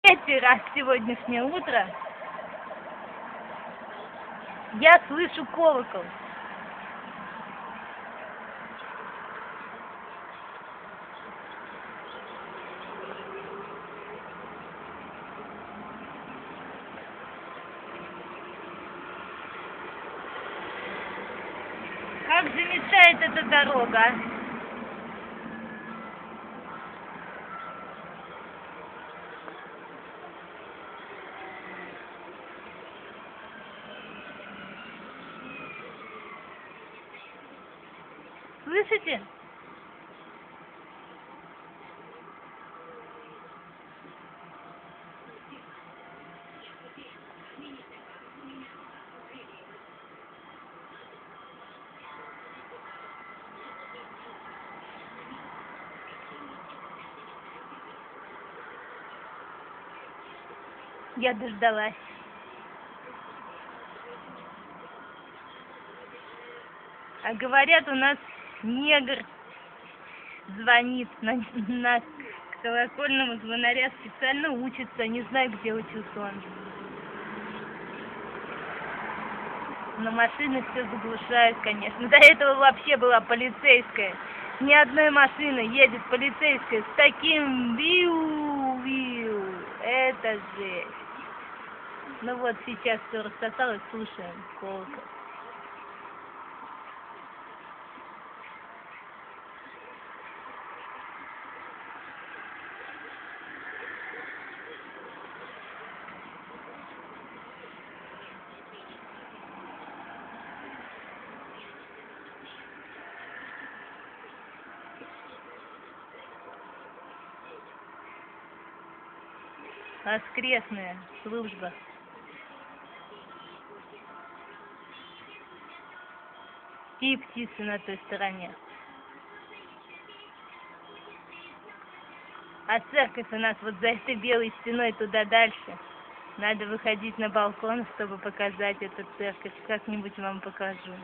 третий раз сегодняшнее утро я слышу колокол. Как же мешает эта дорога, а? Слышите? Я дождалась. А говорят, у нас негр звонит на колокольному звонаря, специально учится, не знаю, где учился он. Но машины все заглушают, конечно. До этого вообще была полицейская. Ни одной машины едет полицейская с таким виу-виу. Это жесть. Ну вот сейчас все рассосалось, слушаем колокол. Воскресная служба. И птицы на той стороне. А церковь у нас вот за этой белой стеной туда дальше. Надо выходить на балкон, чтобы показать эту церковь. Как-нибудь вам покажу.